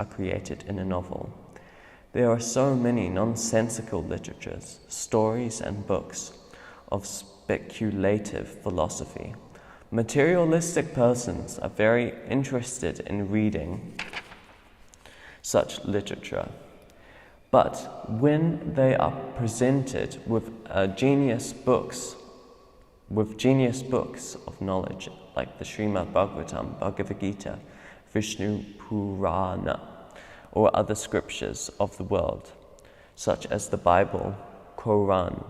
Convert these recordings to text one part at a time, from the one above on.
are created in a novel. There are so many nonsensical literatures, stories and books of speculative philosophy. Materialistic persons are very interested in reading such literature. But when they are presented with genius books of knowledge, like the Srimad Bhagavatam, Bhagavad Gita, Vishnu Purana, or other scriptures of the world, such as the Bible, Quran,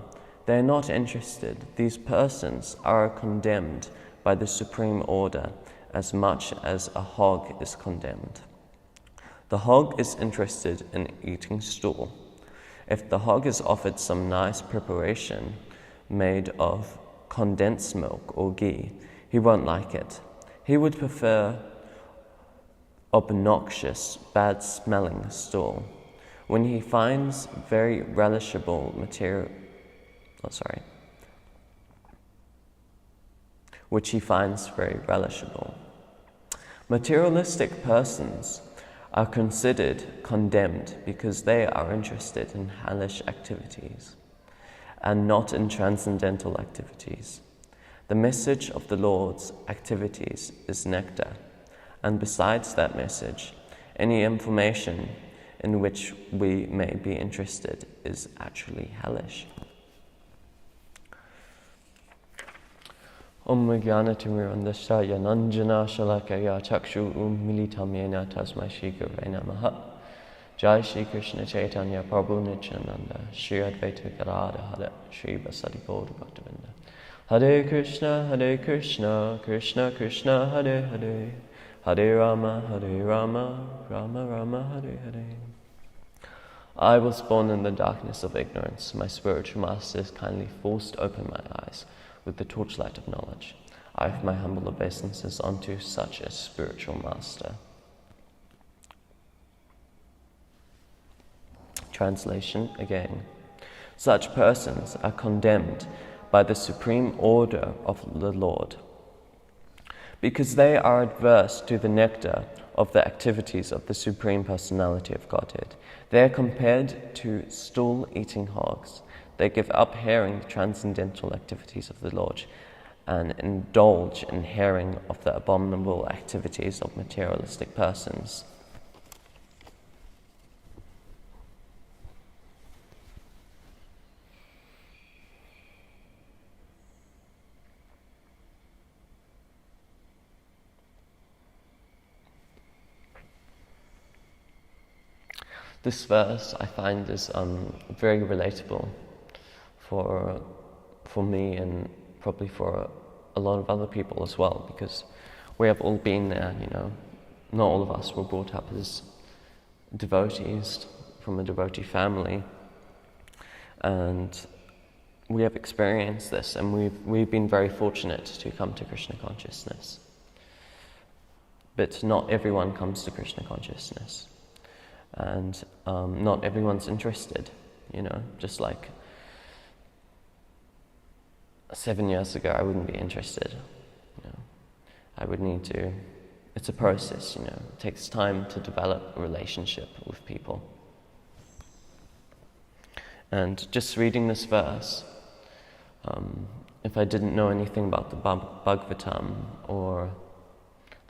they are not interested. These persons are condemned by the supreme order as much as a hog is condemned. The hog is interested in eating stool. If the hog is offered some nice preparation made of condensed milk or ghee, he won't like it. He would prefer obnoxious, bad-smelling stool. When he finds very relishable which he finds very relishable. Materialistic persons are considered condemned because they are interested in hellish activities and not in transcendental activities. The message of the Lord's activities is nectar, and besides that message, any information in which we may be interested is actually hellish. Om Jnana-timirandasya Nanjana Shalakaya Chakshu Militam Yena Tasmai Shri Gurave Namaha. Jai Shri Krishna Chaitanya Prabhu Nityananda Shri Advaita Gadadhara Shri Vasadi Gaura Bhaktavinda. Hare Krishna, Krishna Krishna, Hare Hare, Hare Rama, Rama Rama, Hare Hare. I was born in the darkness of ignorance. My spiritual masters kindly forced open my eyes with the torchlight of knowledge. I offer my humble obeisances unto such a spiritual master. Translation again. Such persons are condemned by the supreme order of the Lord, because they are adverse to the nectar of the activities of the Supreme Personality of Godhead. They are compared to stool-eating hogs. They give up hearing the transcendental activities of the Lord and indulge in hearing of the abominable activities of materialistic persons. This verse I find is very relatable for me and probably for a lot of other people as well, because we have all been there, you know. Not all of us were brought up as devotees from a devotee family, and we have experienced this, and we've been very fortunate to come to Krishna consciousness. But not everyone comes to Krishna consciousness, and not everyone's interested, you know, just like 7 years ago, I wouldn't be interested. You know, I would need to. It's a process, you know. It takes time to develop a relationship with people. And just reading this verse, if I didn't know anything about the Bhagavatam or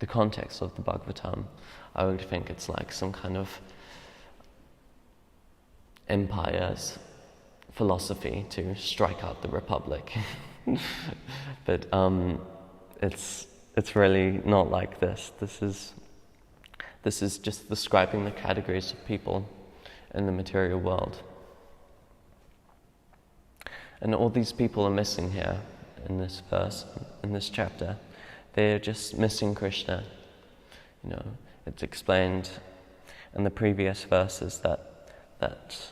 the context of the Bhagavatam, I would think it's like some kind of empire's philosophy to strike out the republic. But it's really not like this. This is just describing the categories of people in the material world. And all these people are missing here in this verse, in this chapter. They're just missing Krishna. You know, it's explained in the previous verses that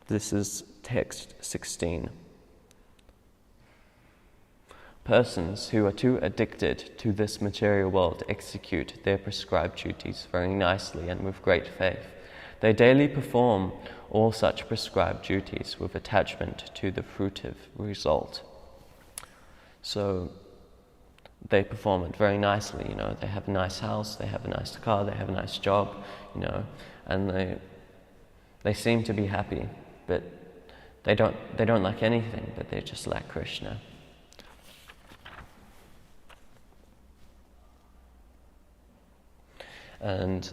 this is text 16. Persons who are too addicted to this material world execute their prescribed duties very nicely and with great faith. They daily perform all such prescribed duties with attachment to the fruitive result. So they perform it very nicely, you know. They have a nice house, they have a nice car, they have a nice job, you know, and they seem to be happy, but they don't lack anything, but they just lack Krishna. And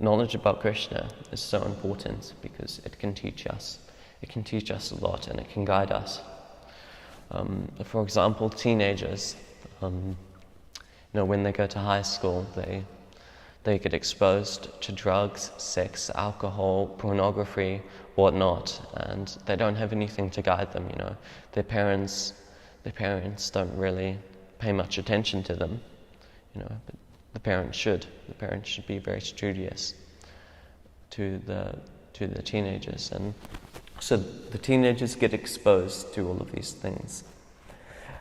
knowledge about Krishna is so important because it can teach us. It can teach us a lot and it can guide us. For example, teenagers, you know, when they go to high school, they get exposed to drugs, sex, alcohol, pornography, whatnot, and they don't have anything to guide them, you know. Their parents don't really pay much attention to them, you know, but the parents should. The parents should be very studious to the teenagers, and so the teenagers get exposed to all of these things,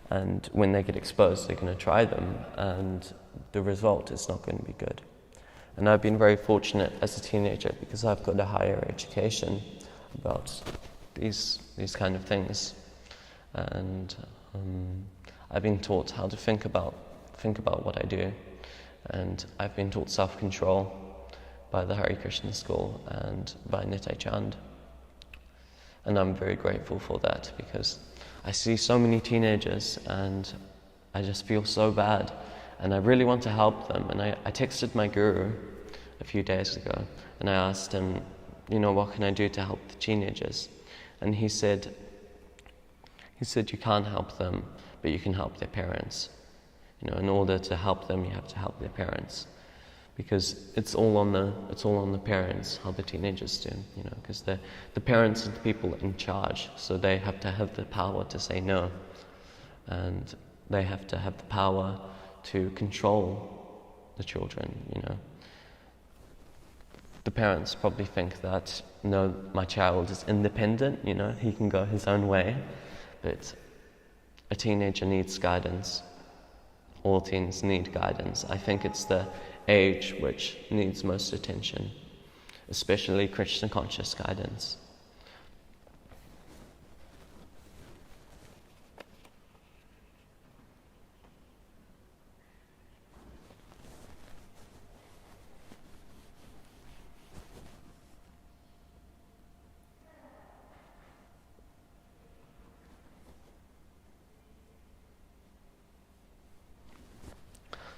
and when they get exposed, they're going to try them, and the result is not going to be good. And I've been very fortunate as a teenager because I've got a higher education about these kind of things, and I've been taught how to think about what I do, and I've been taught self-control by the Hare Krishna school and by Detachment. And I'm very grateful for that because I see so many teenagers and I just feel so bad and I really want to help them. And I texted my guru a few days ago and I asked him, you know, what can I do to help the teenagers? And he said you can't help them, but you can help their parents. You know, in order to help them, you have to help their parents, because it's all on the parents how the teenagers do. You know, because the parents are the people in charge, so they have to have the power to say no, and they have to have the power to control the children. You know, the parents probably think that no, my child is independent. You know, he can go his own way, but a teenager needs guidance. All teens need guidance. I think it's the age which needs most attention, especially Krishna conscious guidance.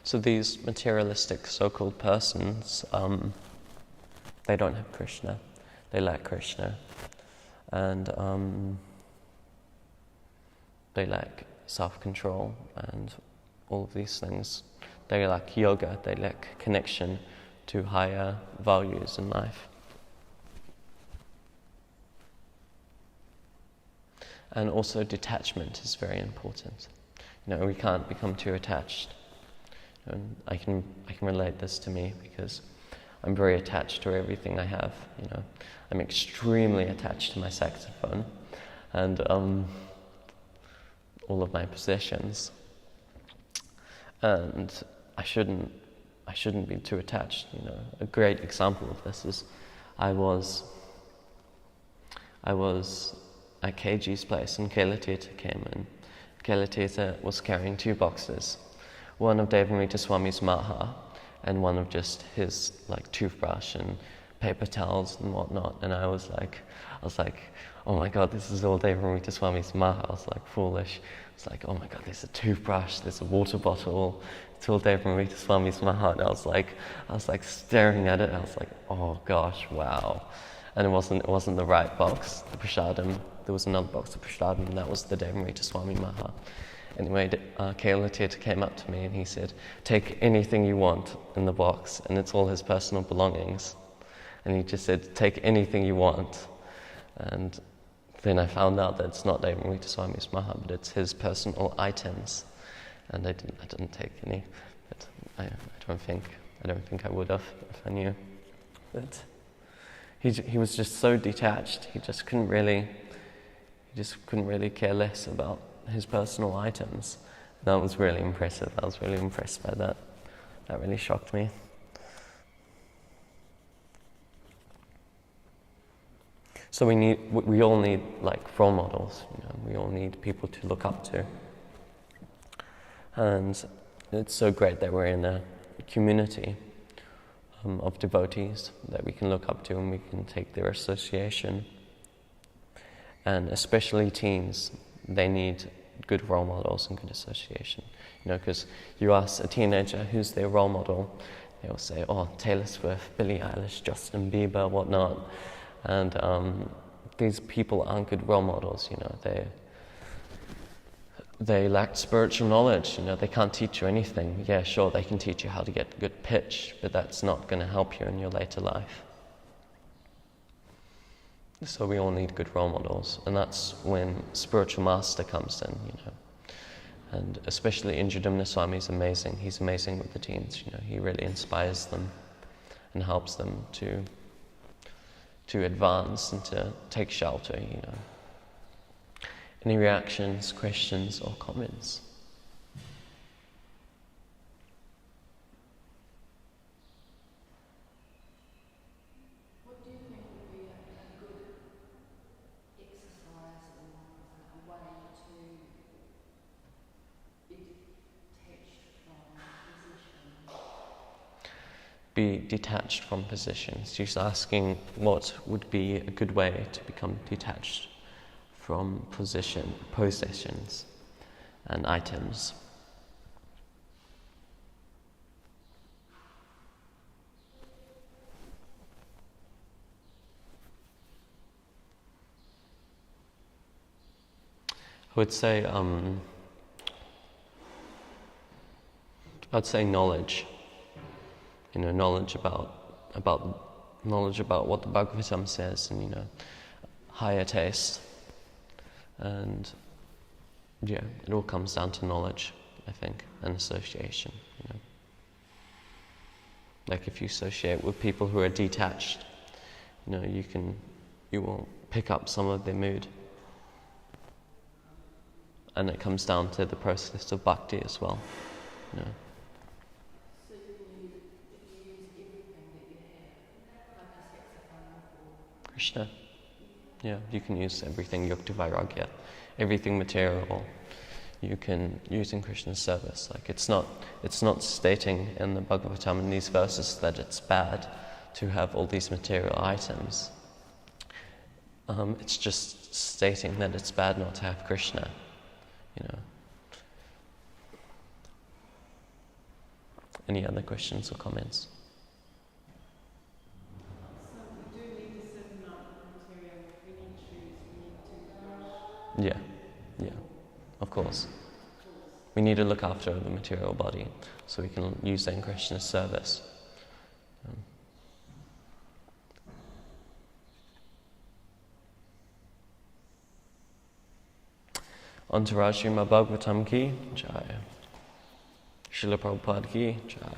So these materialistic so-called persons, they don't have Krishna, they lack Krishna, and they lack self-control and all of these things. They lack yoga, they lack connection to higher values in life. And also detachment is very important. You know, we can't become too attached. And I can relate this to me because I'm very attached to everything I have. You know, I'm extremely attached to my saxophone and all of my possessions. And I shouldn't be too attached. You know, a great example of this is I was at KG's place and Kailatita came in. Kailatita was carrying 2 boxes. One of Devanrita Swami's maha and one of just his like toothbrush and paper towels and whatnot. And I was like, oh my God, this is all Devanrita Swami's maha. I was like foolish. It's like, oh my God, there's a toothbrush, there's a water bottle. It's all Devanrita Swami's maha. And I was like staring at it. I was like, oh gosh, wow. And it wasn't the right box, the prasadam. There was another box of prasadam, and that was the Devanrita Swami maha. Anyway, Kailatita came up to me and he said, take anything you want in the box, and it's all his personal belongings. And he just said, take anything you want. And then I found out that it's not Devanrita Swami's maha, but it's his personal items. And I didn't take any, but I don't think I would have if I knew. But he was just so detached. He just couldn't really care less about his personal items. That was really impressive. I was really impressed by that. That really shocked me. So we all need like role models. You know, we all need people to look up to. And it's so great that we're in a community of devotees that we can look up to and we can take their association. And especially teens, they need good role models and good association. Because you ask a teenager who's their role model, they'll say, oh, Taylor Swift, Billie Eilish, Justin Bieber, whatnot. And these people aren't good role models, They lack spiritual knowledge, they can't teach you anything. Yeah, sure, they can teach you how to get good pitch, but that's not going to help you in your later life. So we all need good role models, and that's when spiritual master comes in, And especially Indradyumna Swami is amazing. He's amazing with the teens, He really inspires them and helps them to advance and to take shelter, Any reactions, questions, or comments? What do you think would be a good exercise or a way to be detached from position? Be detached from positions. She's asking what would be a good way to become detached from possessions and items. I would say knowledge. Knowledge about what the Bhagavatam says, and higher taste. And yeah, it all comes down to knowledge, I think, and association. Like if you associate with people who are detached, you will pick up some of their mood. And it comes down to the process of bhakti as well. So you can use everything that you have, like a saxophone for Krishna. Yeah, you can use everything yukta vairagya, everything material you can use in Krishna's service. Like it's not stating in the Bhagavatam in these verses that it's bad to have all these material items. It's just stating that it's bad not to have Krishna. Any other questions or comments? So we do need a certain amount of material. We need shoes, we need toothbrush. Yeah, of course. We need to look after the material body so we can use that in Krishna's service. Entourage Srimad Bhagavatam ki jai. Srila Prabhupada ki jai.